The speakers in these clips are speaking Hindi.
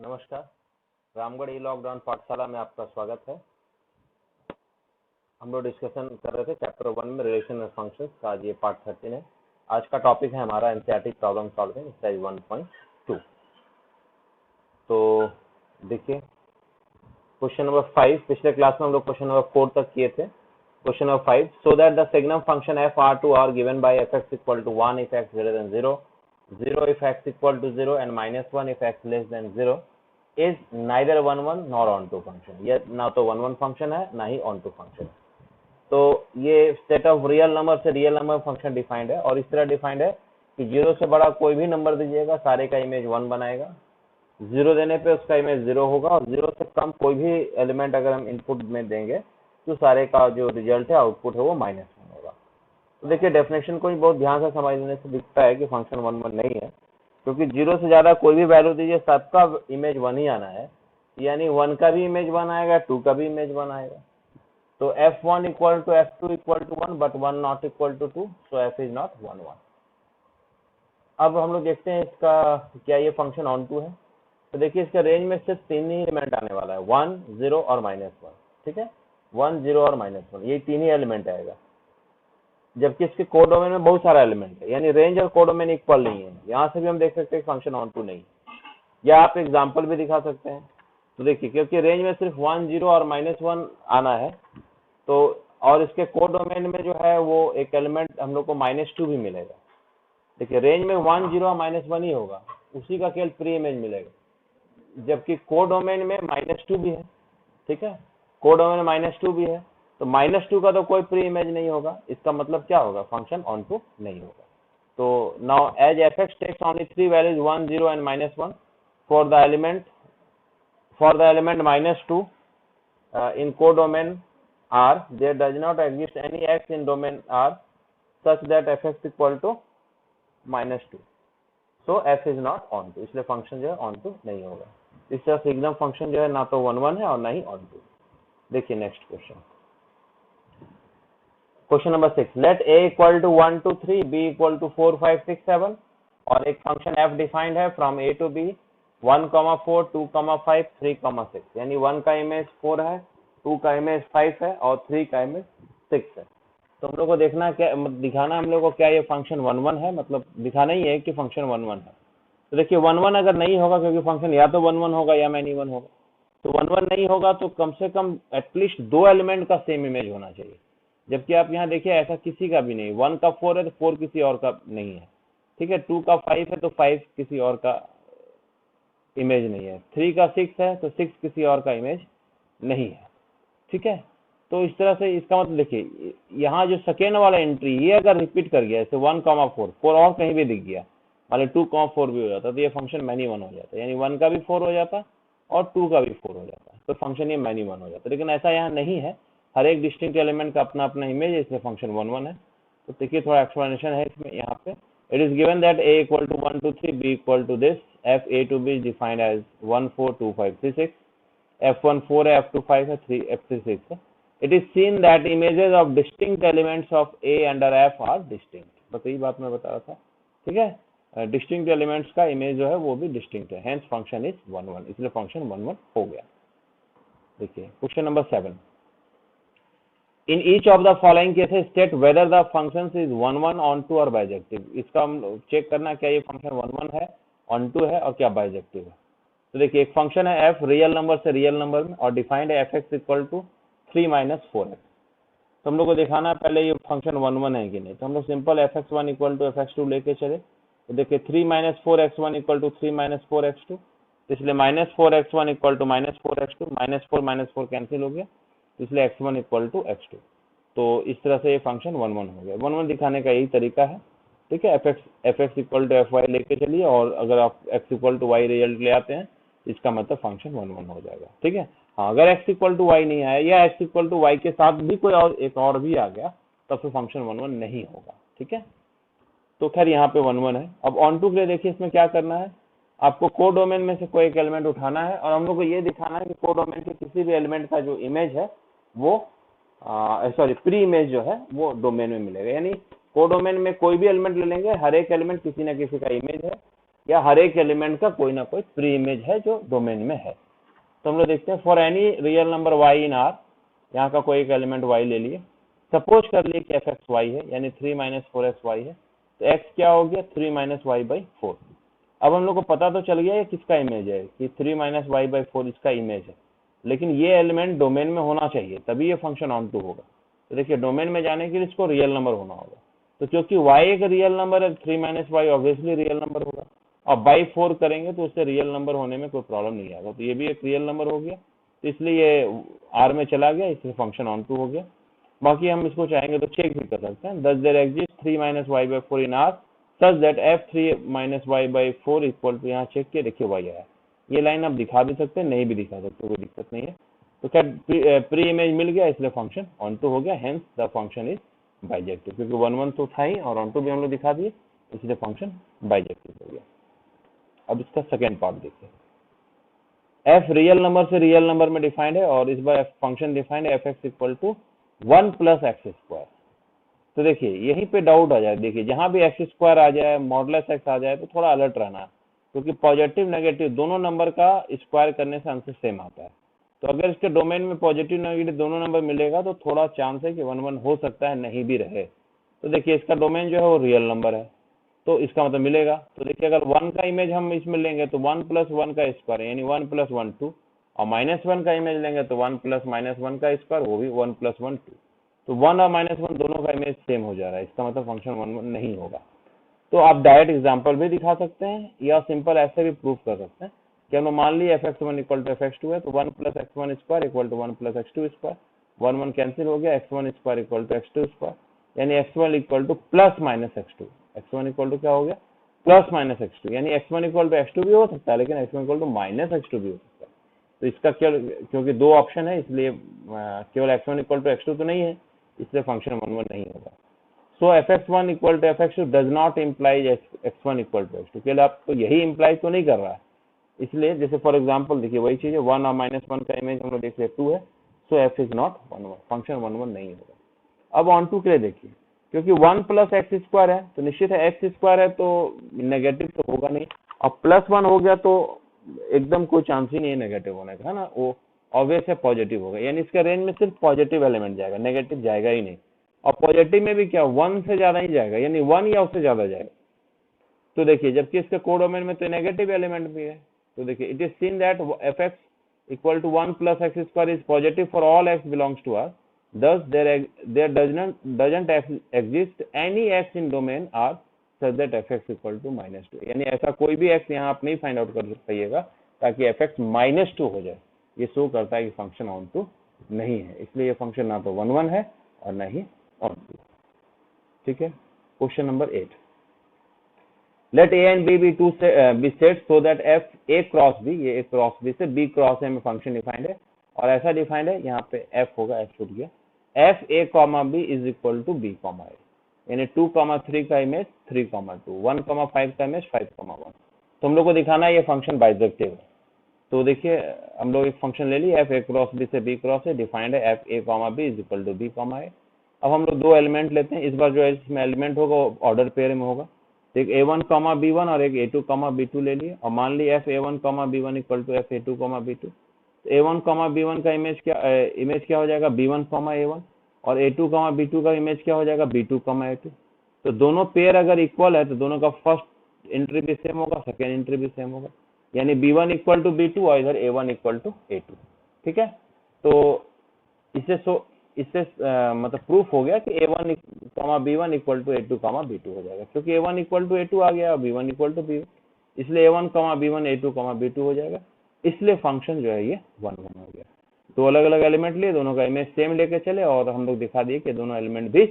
नमस्कार, रामगढ़ ई लॉकडाउन पाठशाला में आपका स्वागत है। हम लोग डिस्कशन कर रहे थे चैप्टर 1 में रिलेशन फंक्शंस का। आज ये पार्ट 13 है। आज का टॉपिक है हमारा एनसीईआरटी प्रॉब्लम सॉल्विंग एक्सरसाइज 1.2। तो देखिए क्वेश्चन नंबर 5, पिछले क्लास में हम लोग क्वेश्चन नंबर 4 तक किए थे। Question number 5, so that the signum function f R to R given by f x equal to 1 if x greater than 0, 0 if x equal to 0 and -1 if x less than 0 is neither 1 nor onto function। ये ना तो 1 फंक्शन है ना ही onto फंक्शन है। तो ये सेट ऑफ रियल नंबर से रियल नंबर फंक्शन डिफाइंड है और इस तरह डिफाइंड है कि 0 से बड़ा कोई भी नंबर दीजिएगा सारे का इमेज 1 बनाएगा, 0 देने पे उसका इमेज 0 होगा और 0 से कम कोई भी एलिमेंट अगर हम इनपुट में देंगे तो सारे का जो रिजल्ट है आउटपुट है वो -1 होगा। तो देखिए डेफिनेशन को ही बहुत ध्यान से समझने से दिखता है कि फंक्शन 1 नहीं है, क्योंकि 0 से ज्यादा कोई भी वैल्यू दीजिए सबका इमेज 1 ही आना है, यानी 1 का भी इमेज 1 आएगा, 2 का भी इमेज 1 आएगा। तो f1 equal to f2 equal to 1 but 1 not equal to 2, so f is not 1 1। अब हम लोग देखते हैं इसका क्या ये फंक्शन ऑन टू है। तो देखिए इसका रेंज में सिर्फ 3 ही एलिमेंट आने वाला है, 1 0 और -1। ठीक है, 1 0 और -1 ये 3 ही एलिमेंट आएगा, जबकि इसके कोडोमेन में बहुत सारा एलिमेंट है, यानी रेंज और कोडोमेन इक्वल नहीं है। यहाँ से भी हम देख सकते हैं फंक्शन ऑन टू नहीं, या आप एग्जांपल भी दिखा सकते हैं। तो देखिए क्योंकि रेंज में सिर्फ 1 0 और -1 आना है, तो और इसके कोडोमेन में जो है वो एक एलिमेंट हम लोग को -2 भी मिलेगा। देखिए रेंज में 1 0 और -1 ही होगा, उसी का केवल प्री इमेज मिलेगा, जबकि कोडोमेन में -2 भी है। ठीक है, कोडोमेन में -2 भी है, तो -2 का तो कोई प्री इमेज नहीं होगा। इसका मतलब क्या होगा, फंक्शन ऑन टू नहीं होगा। तो now as f x takes only 3 values 1 0 and -1 for the element -2 in codomain R, there does not exist any x in domain R such that fx equal to -2, so f is not on to, इसलिए फंक्शन जो है ऑन टू नहीं होगा। इस तरह सिग्नम फंक्शन जो है ना तो 1 1 है और ना ही ऑन टू। देखिए next question, question number 6, let a equal to 1 2 3, b equal to 4 5 6 7 और एक फंक्शन f डिफाइंड है फ्रॉम a टू b 1 4 2 5 3 6, यानी 1 का इमेज 4 है, 2 का इमेज 5 है और 3 का इमेज 6 है। तो हम लोग को देखना क्या, दिखाना हम लोग को क्या ये फंक्शन 1 1 है, मतलब दिखाना ही है कि फंक्शन 1 1 है। तो देखिए 1 1 अगर नहीं होगा, क्योंकि फंक्शन या तो 1 1 होगा या -1 होगा, तो 1 1 नहीं होगा तो कम से कम एटलीस्ट 2 एलिमेंट का सेम इमेज होना चाहिए, जबकि आप यहाँ देखिए ऐसा किसी का भी नहीं। 1 का 4 है तो 4 किसी और का नहीं है। ठीक है, 2 का 5 है तो 5 किसी और का इमेज नहीं है, 3 का 6 है तो 6 किसी और का इमेज नहीं है। ठीक है, तो इस तरह से इसका मतलब देखिए यहाँ जो सेकेंड वाला एंट्री ये अगर रिपीट कर गया, जैसे 1 4 और कहीं भी दिख गया, मान 2 4 भी हो जाता तो ये फंक्शन मैनी 1 हो जाता, यानी 1 का भी 4 हो जाता और 2 का भी 4 हो जाता, तो फंक्शन ये मैनी 1 हो जाता। लेकिन ऐसा यहाँ नहीं है, हर एक डिस्टिंक्ट एलिमेंट का अपना अपना इमेज है, इसलिए फंक्शन 1 1 है। तो देखिए थोड़ा एक्सप्लेनेशन है इसमें यहाँ पे। It is given that a equal to 1 2 3, b equal to this, f a to b is defined as 1 4 2 5 3 6, f1 4 है, f2 5 है, f3 6 है। It is seen that images of distinct elements of a under f are distinct। बस यही बात मैं बता रहा था। ठीक है, डिस्टिंक्ट एलिमेंट्स का इमेज जो है वो भी डिस्टिंक्ट है, हेंस फंक्शन इज 1 1, इसलिए फंक्शन 1 1 हो गया। देखिए question number 7, in each of the following cases state whether the function is 1 1 onto और बाइजेक्टिव। इसका हम चेक करना क्या ये फंक्शन 1 1 है, ऑन टू है और क्या बाइजेक्टिव है। तो देखिए एक फंक्शन है f रियल नंबर से रियल नंबर में और डिफाइंड है fx इक्वल टू 3 4x। तो हम लोग को दिखाना है पहले ये फंक्शन 1 1 है कि नहीं। तो हम लोग simple fx1 equal to fx2 लेके चले, तो देखिए 3 4x1 इक्वल टू 3 4x2, इसलिए -4x1 equal to -4x2, -4 -4 cancel हो गया, इसलिए x1 इक्वल टू x2। तो इस तरह से ये फंक्शन 1 1 हो गया। 1 1 दिखाने का यही तरीका है। ठीक है, fx इक्वल टू fy लेके चलिए और अगर आप x equal to y result ले आते हैं इसका मतलब फंक्शन 1 1 हो जाएगा। ठीक है, हाँ अगर x इक्वल टू y नहीं आया या x इक्वल टू y के साथ भी कोई और एक और भी आ गया तब फिर फंक्शन 1 1 नहीं होगा। ठीक है, तो खैर यहाँ पे 1 1 है। अब ऑन टू के लिए देखिए इसमें क्या करना है, आपको कोडोमेन में से कोई एक एलिमेंट उठाना है और हम लोग को ये दिखाना है कि कोडोमेन के किसी भी एलिमेंट का जो इमेज है वो सॉरी प्री इमेज जो है वो डोमेन में मिलेगा, यानी कोडोमेन में कोई भी एलिमेंट ले लेंगे, हर एक एलिमेंट किसी ना किसी का इमेज है, या हर एक एलिमेंट का कोई ना कोई प्री इमेज है जो डोमेन में है। तो हम लोग देखते हैं for any real number y in R, यहाँ का कोई एक एलिमेंट y ले लिए, सपोज कर लिए कि fx y है, यानी 3 माइनस 4xy है, तो x क्या हो गया 3 माइनस वाई बाई 4। अब हम लोग को पता तो चल गया ये किसका इमेज है कि 3 माइनस वाई बाई 4 इसका इमेज है, लेकिन ये एलिमेंट डोमेन में होना चाहिए तभी ये फंक्शन ऑन टू होगा। तो देखिए डोमेन में जाने के लिए इसको रियल नंबर होना होगा, तो क्योंकि y एक रियल नंबर है 3 minus y obviously real number होगा, और बाई 4 करेंगे तो उससे रियल नंबर होने में कोई प्रॉब्लम नहीं आएगा, तो ये भी एक रियल नंबर हो गया, तो इसलिए ये आर में चला गया, इसलिए फंक्शन ऑन टू हो गया। बाकी हम इसको चाहेंगे तो चेक भी कर सकते हैं, this there exist 3 minus y by 4 in R such that f3 minus y by 4 equal to, यहाँ चेक किया देखिए वाई आया। ये लाइन आप दिखा भी सकते हैं नहीं भी दिखा सकते, कोई दिक्कत नहीं है। तो क्या प्री इमेज मिल गया, इसलिए फंक्शन ऑन टू हो गया, hence the function is bijective, क्योंकि 1 1 तो था ही और ऑन टू भी हम लोग दिखा दिए, इसलिए फंक्शन बाइजेक्टिव हो गया। अब इसका सेकेंड पार्ट देखिए, f रियल नंबर से रियल नंबर में डिफाइंड है और इस बार फंक्शन डिफाइंड है fx equal to 1 plus x square. तो देखिए यहीं पे डाउट आ जाए, देखिए जहां भी एक्स स्क्वायर आ जाए मॉडुलस एक्स आ जाए तो थोड़ा अलर्ट रहना है, क्योंकि पॉजिटिव नेगेटिव दोनों नंबर का स्क्वायर करने से आंसर सेम आता है। तो अगर इसके डोमेन में पॉजिटिव नेगेटिव दोनों नंबर मिलेगा तो थोड़ा चांस है कि 1 1 हो सकता है नहीं भी रहे। तो देखिए इसका डोमेन जो है वो रियल नंबर है, तो इसका मतलब मिलेगा। तो देखिए अगर 1 का इमेज हम इसमें लेंगे तो 1 प्लस 1 का स्क्वायर यानी 1 प्लस 1 2, और माइनस 1 का इमेज लेंगे तो 1 प्लस माइनस 1 का स्क्वायर, वो भी 1 प्लस 1 2। तो 1 और माइनस 1 दोनों का इमेज सेम हो जा रहा है, इसका मतलब फंक्शन 1 1 नहीं होगा। तो आप डायरेक्ट एग्जाम्पल भी दिखा सकते हैं या सिंपल ऐसे भी प्रूफ कर सकते हैं कि हम मान लिए fx1 इक्वल टू fx2 है, तो 1 plus x1 square equal to 1 plus x2 square, 1 1 cancel हो गया, x1 square equal to x2 square, यानी x1 equal to plus minus x2, x1 equal to क्या हो गया प्लस माइनस x2, यानी x1 इक्वल टू x2 भी हो सकता है लेकिन x1 equal to minus x2 भी हो सकता है। तो इसका क्योंकि दो ऑप्शन है इसलिए केवल x1 इक्वल टू x2 तो नहीं है, इसलिए फंक्शन 1 1 नहीं होगा। So fx1 equal to fx2 does not imply x1 equal to x2, केवल आपको यही इम्प्लाई तो नहीं कर रहा है, इसलिए जैसे फॉर एग्जांपल देखिए वही चीज है 1 और माइनस 1 का इमेज हम लोग देख रहे 2 है, सो f इज नॉट 1 1, फंक्शन 1 1 नहीं होगा। अब ऑन टू के लिए देखिए, क्योंकि 1 प्लस एक्स स्क्वायर है तो निश्चित है एक्स स्क्वायर है तो नेगेटिव तो होगा नहीं, और प्लस 1 हो गया तो एकदम कोई चांस ही नहीं है नेगेटिव होने का, है ना, वो ऑब्वियस है पॉजिटिव होगा, यानी इसका रेंज में सिर्फ पॉजिटिव एलिमेंट जाएगा, नेगेटिव जाएगा ही नहीं, और पॉजिटिव में भी क्या 1 से ज्यादा ही जाएगा, यानी 1 या उससे ज्यादा जाएगा। तो देखिए जबकि इसके कोडोमेन में तो नेगेटिव एलिमेंट भी है, तो देखिए it is seen that fx equal to 1 plus x square is positive for all x belongs to R, thus there doesn't exist any x in domain R such that fx equal to -2, यानी ऐसा कोई भी x यहाँ आप नहीं फाइंड आउट कर पाइएगा ताकि fx -2 हो जाए, ये शो करता है कि फंक्शन ऑन टू नहीं है, इसलिए ये फंक्शन ना तो 1 1 है और ना ही ऑन टू। ठीक है, question number 8, let a and b be set so that f a cross b, ये a क्रॉस b से b क्रॉस a में फंक्शन डिफाइंड है, और ऐसा डिफाइंड है यहाँ पे f होगा, f छूट गया, f a comma b is equal to b comma a, यानी 2 3 का इमेज 3 2, 1 5 का इमेज 5 1। तो हम लोग को दिखाना है ये फंक्शन बाइजेक्टिव है। तो देखिए हम लोग एक फंक्शन ले लिए f a क्रॉस b से b क्रॉस a, डिफाइंड है f a comma b is equal to b comma a। अब हम लोग दो एलिमेंट लेते हैं, इस बार जो इसमें एलिमेंट होगा वो ऑर्डर पेयर में होगा, एक a1 कॉमा b1 और एक a2 कॉमा b2 ले लिए, और मान लिया fa1 comma b1 equal to fa2 comma b2। तो a1 कॉमा b1 का इमेज क्या हो जाएगा b1 कॉमा a1, और a2 कॉमा b2 का इमेज क्या हो जाएगा b2 कॉमा a2। तो दोनों पेयर अगर इक्वल है तो दोनों का फर्स्ट एंट्री भी सेम होगा, सेकेंड एंट्री भी सेम होगा, यानी b1 इक्वल टू b2 और इधर a1 इक्वल टू a2। ठीक है, तो इससे मतलब प्रूफ हो गया कि a1 comma b1 equal to a2 comma b2 हो जाएगा, क्योंकि a1 इक्वल टू a2 आ गया और b1 इक्वल टू b1, इसलिए a1 comma b1 a2 comma b2 हो जाएगा, इसलिए फंक्शन जो है ये 1 1 हो गया। तो अलग अलग एलिमेंट लिए, दोनों का इमेज सेम लेके चले और हम लोग दिखा दिए कि दोनों एलिमेंट भी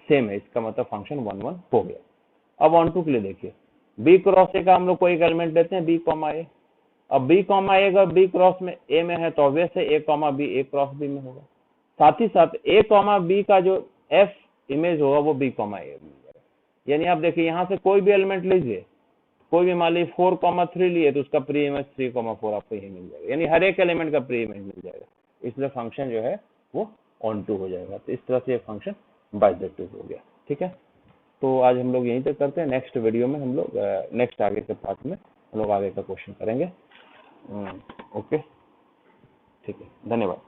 सेम है, इसका मतलब फंक्शन 1 1 हो गया। अब ऑन टू के लिए देखिए, b क्रॉस a का हम लोग कोई एक एलिमेंट लेते हैं b कॉमा a, अब b कॉमा a अगर b क्रॉस में a में है तो ऑब्वियस है a comma b a cross b में होगा, साथ ही साथ a कॉमा b का जो f इमेज होगा वो b कॉमा a में जाएगा, यानी आप देखिए यहाँ से कोई भी एलिमेंट लीजिए, कोई भी मान लीजिए 4 3 लिए तो उसका प्री इमेज 3 4 आपको यही मिल जाएगा, यानी हर एक एलिमेंट का प्री इमेज मिल जाएगा, इसलिए फंक्शन जो है वो ऑन टू हो जाएगा। तो इस तरह से ये फंक्शन बाइजेक्टिव हो गया। ठीक है, तो आज हम लोग यहीं तक करते हैं। नेक्स्ट वीडियो में हम लोग नेक्स्ट आगे के पार्ट में हम लोग आगे का क्वेश्चन करेंगे। ओके, ठीक है, धन्यवाद।